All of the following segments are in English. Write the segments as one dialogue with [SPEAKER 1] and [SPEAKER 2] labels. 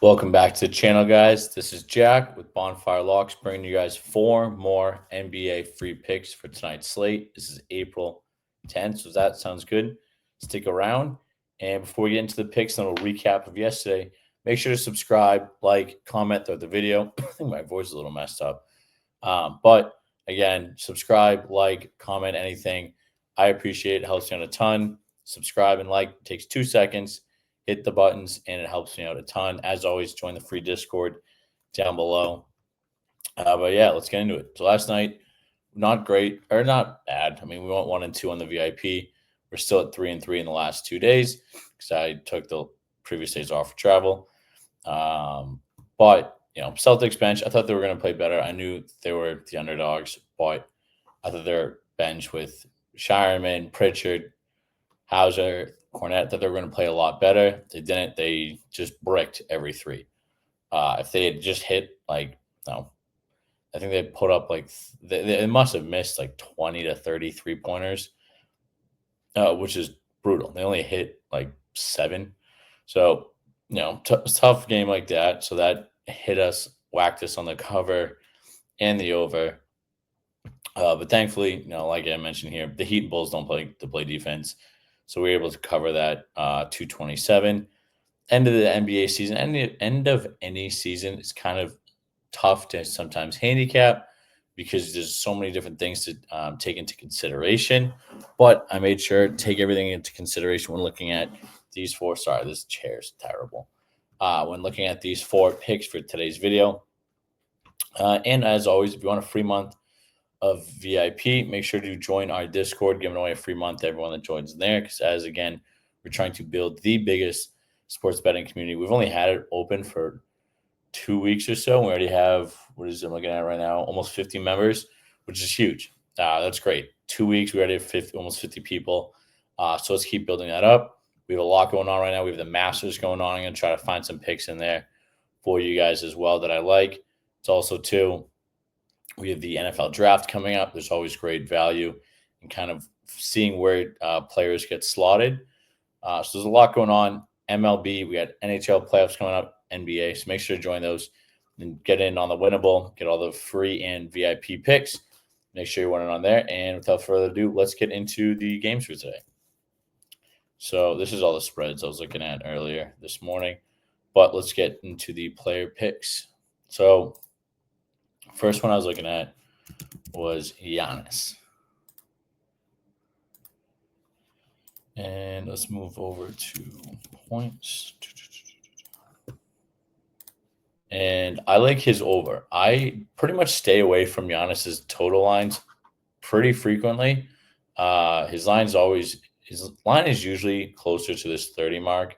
[SPEAKER 1] Welcome back to the channel, guys. This is Jack with Bonfire Locks, bringing you guys 4 more NBA free picks for tonight's slate. This is April 10th, so if that sounds good, stick around. And before we get into the picks and a little recap of yesterday, make sure to subscribe, like, comment throughout the video. I think my voice is a little messed up. But again, subscribe, like, comment, anything. I appreciate it. It helps me out a ton. Subscribe and like. It takes 2 seconds. Hit the buttons, and it helps me out a ton. As always, join the free Discord down below. But yeah, let's get into it. So last night, not great or not bad. I mean, we went 1-2 on the VIP. We're still at 3-3 in the last 2 days because I took the previous days off for travel. But Celtics bench, I thought they were going to play better. I knew they were the underdogs, but I thought their bench with Shireman, Pritchard, Hauser, Cornette, that they were going to play a lot better. They didn't. They just bricked every three. If they had just hit I think they put up they must have missed like 20 to 30 3-pointers, which is brutal. They only hit like 7. So, tough game like that. So that whacked us on the cover and the over. But thankfully, like I mentioned here, the Heat and Bulls don't play defense. So we were able to cover that 227. End of the NBA season, end of any season is kind of tough to sometimes handicap because there's so many different things to take into consideration. But I made sure to take everything into consideration when looking at these 4. Sorry, this chair is terrible. When looking at these 4 picks for today's video. And as always, if you want a free month of VIP, make sure to join our Discord, giving away a free month to everyone that joins there. Because again, we're trying to build the biggest sports betting community. We've only had it open for 2 weeks or so. We already have, I'm looking at right now, almost 50 members, which is huge. That's great. 2 weeks, we already have almost 50 people. So let's keep building that up. We have a lot going on right now. We have the Masters going on. I'm going to try to find some picks in there for you guys as well that I like. It's also, too, we have the NFL draft coming up. There's always great value in kind of seeing where players get slotted. So there's a lot going on. MLB, we got NHL playoffs coming up, NBA. So make sure to join those and get in on the winnable, get all the free and VIP picks. Make sure you're winning on there. And without further ado, let's get into the games for today. So this is all the spreads I was looking at earlier this morning. But let's get into the player picks. So first one I was looking at was Giannis. And let's move over to points. And I like his over. I pretty much stay away from Giannis's total lines pretty frequently. His line is usually closer to this 30 mark.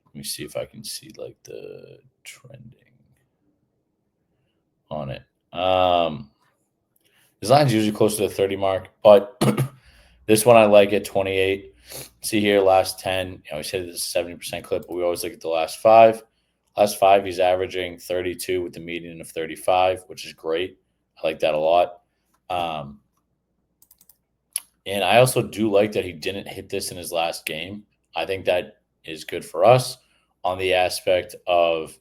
[SPEAKER 1] Let me see if I can see like the trending on it. His line's usually close to the 30 mark, but this one I like at 28. See here, last 10, he's hit this 70% clip, but we always look at the last 5. Last 5, he's averaging 32 with a median of 35, which is great. I like that a lot. And I also do like that he didn't hit this in his last game. I think that is good for us on the aspect of,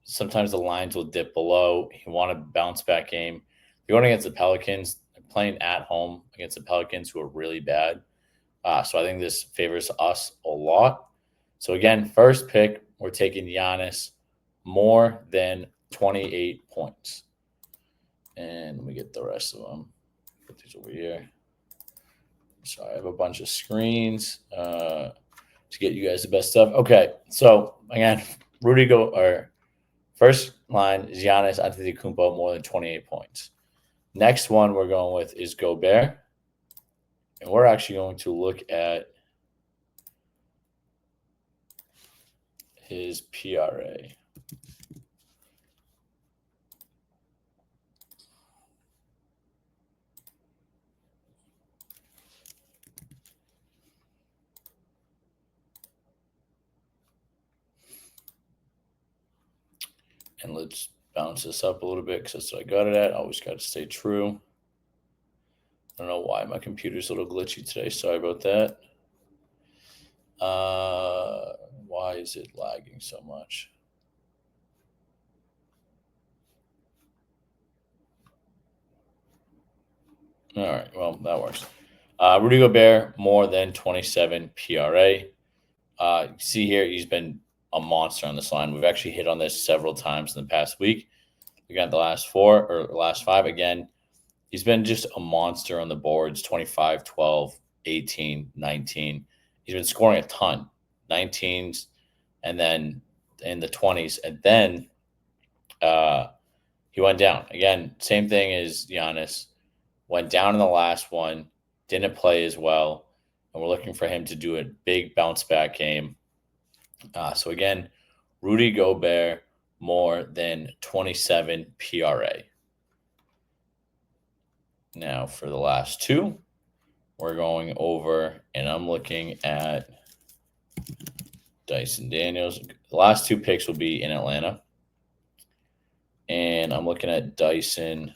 [SPEAKER 1] sometimes the lines will dip below. You want a bounce back game. You're going against the Pelicans, playing at home against the Pelicans who are really bad. So I think this favors us a lot. So again, first pick, we're taking Giannis more than 28 points. And let me get the rest of them. Put these over here. Sorry, I have a bunch of screens to get you guys the best stuff. Okay, so again, first line is Giannis Antetokounmpo more than 28 points. Next one we're going with is Gobert. And we're actually going to look at his PRA. And let's bounce this up a little bit because that's what I got it at. I always got to stay true. I don't know why my computer's a little glitchy today. Sorry about that. Why is it lagging so much? All right. Well, that works. Rudy Gobert, more than 27 PRA. You see here, he's been a monster on this line. We've actually hit on this several times in the past week. We got the last four or last five. Again, he's been just a monster on the boards 25, 12, 18, 19. He's been scoring a ton, 19s, and then in the 20s. And then he went down. Again, same thing as Giannis. Went down in the last one, didn't play as well. And we're looking for him to do a big bounce back game. So again, Rudy Gobert, more than 27 PRA. Now for the last two, we're going over, and I'm looking at Dyson Daniels. The last two picks will be in Atlanta. And I'm looking at Dyson,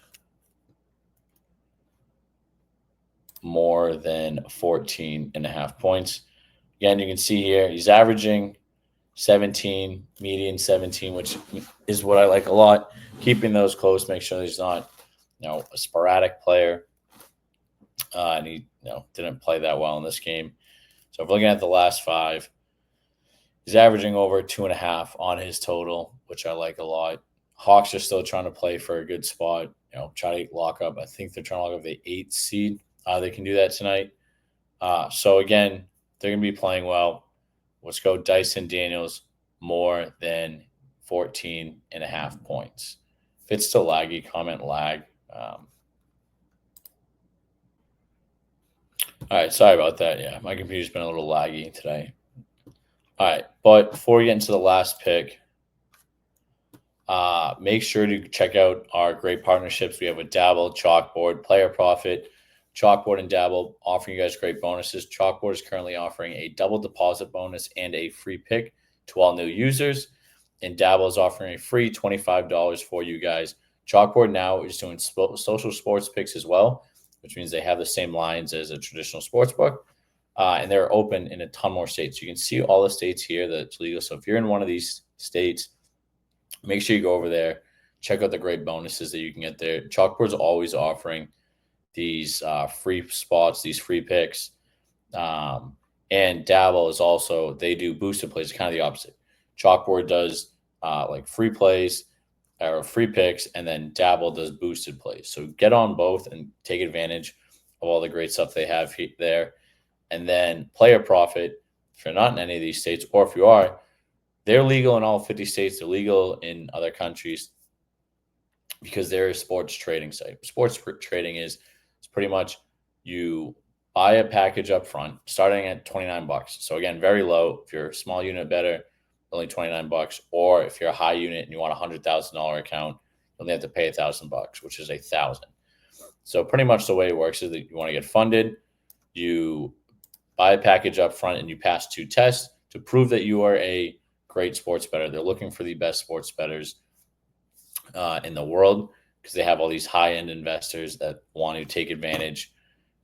[SPEAKER 1] more than 14.5 points. Again, you can see here he's averaging 17, median 17, which is what I like a lot. Keeping those close, make sure he's not, a sporadic player. And he, didn't play that well in this game. So if we're looking at the last five, he's averaging over 2.5 on his total, which I like a lot. Hawks are still trying to play for a good spot. Try to lock up. I think they're trying to lock up the 8th seed. They can do that tonight. So again, they're going to be playing well. Let's go Dyson Daniels, more than 14.5 points. If it's still laggy, comment lag. All right, sorry about that. Yeah, my computer's been a little laggy today. All right, but before we get into the last pick, make sure to check out our great partnerships we have with Dabble, Chalkboard, Player Profit. Chalkboard and Dabble offering you guys great bonuses. Chalkboard is currently offering a double deposit bonus and a free pick to all new users. And Dabble is offering a free $25 for you guys. Chalkboard now is doing social sports picks as well, which means they have the same lines as a traditional sports book. And they're open in a ton more states. You can see all the states here that's legal. So if you're in one of these states, make sure you go over there, check out the great bonuses that you can get there. Chalkboard's always offering these free spots, these free picks. And Dabble is also, they do boosted plays, kind of the opposite. Chalkboard does like free plays or free picks, and then Dabble does boosted plays. So get on both and take advantage of all the great stuff they have there. And then Player Profit, if you're not in any of these states, or if you are, they're legal in all 50 states. They're legal in other countries because they're a sports trading site. Sports trading is pretty much you buy a package up front starting at $29. So again, very low. If you're a small unit better, only $29. Or if you're a high unit and you want a $100,000 account, you only have to pay $1,000, which is $1,000. So pretty much the way it works is that you want to get funded, you buy a package up front, and you pass 2 tests to prove that you are a great sports bettor. They're looking for the best sports bettors in the world because they have all these high-end investors that want to take advantage.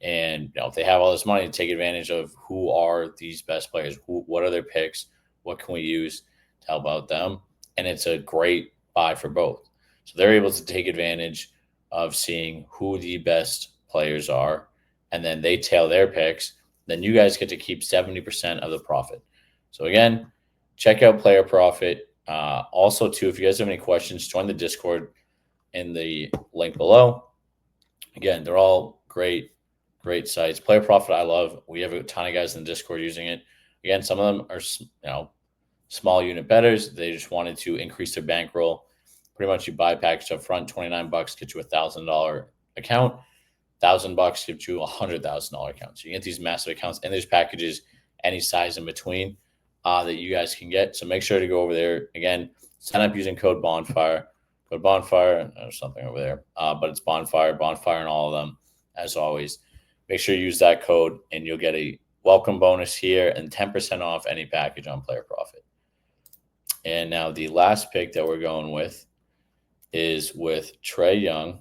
[SPEAKER 1] And if they have all this money to take advantage of who are these best players, what are their picks, what can we use to help out them? And it's a great buy for both. So they're able to take advantage of seeing who the best players are, and then they tail their picks. Then you guys get to keep 70% of the profit. So again, check out Player Profit. Also, too, if you guys have any questions, join the Discord in the link below. Again, they're all great sites. Player Profit, I love. We have a ton of guys in the Discord using it. Again, some of them are, small unit bettors. They just wanted to increase their bankroll. Pretty much, you buy a package up front, $29 gets you $1,000 account. $1,000 gives you $100,000 account. So you get these massive accounts, and there's packages any size in between that you guys can get. So make sure to go over there. Again, sign up using code Bonfire. Code Bonfire. There's something over there, but it's Bonfire and all of them, as always. Make sure you use that code, and you'll get a welcome bonus here and 10% off any package on Player Profit. And now the last pick that we're going with is with Trae Young.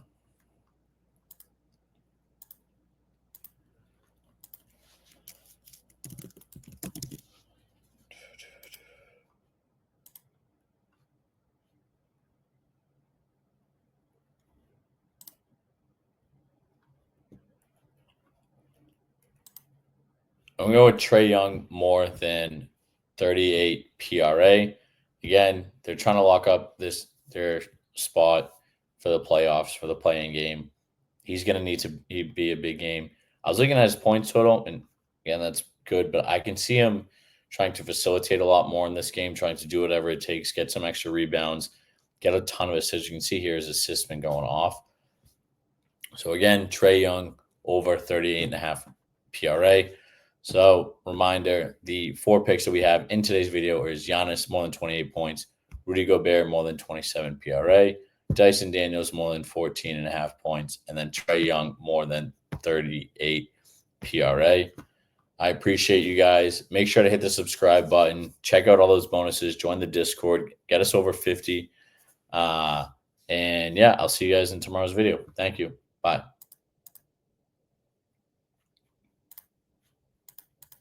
[SPEAKER 1] I'm going to go with Trae Young more than 38 PRA. Again, they're trying to lock up their spot for the playoffs, for the play-in game. He's going to need to be a big game. I was looking at his points total, and again, that's good, but I can see him trying to facilitate a lot more in this game, trying to do whatever it takes, get some extra rebounds, get a ton of assists. You can see here his assists been going off. So again, Trae Young over 38.5 PRA. So reminder, the 4 picks that we have in today's video is Giannis more than 28 points, Rudy Gobert more than 27 PRA, Dyson Daniels more than 14.5 points, and then Trae Young more than 38 PRA. I appreciate you guys. Make sure to hit the subscribe button. Check out all those bonuses. Join the Discord. Get us over 50. And yeah, I'll see you guys in tomorrow's video. Thank you. Bye.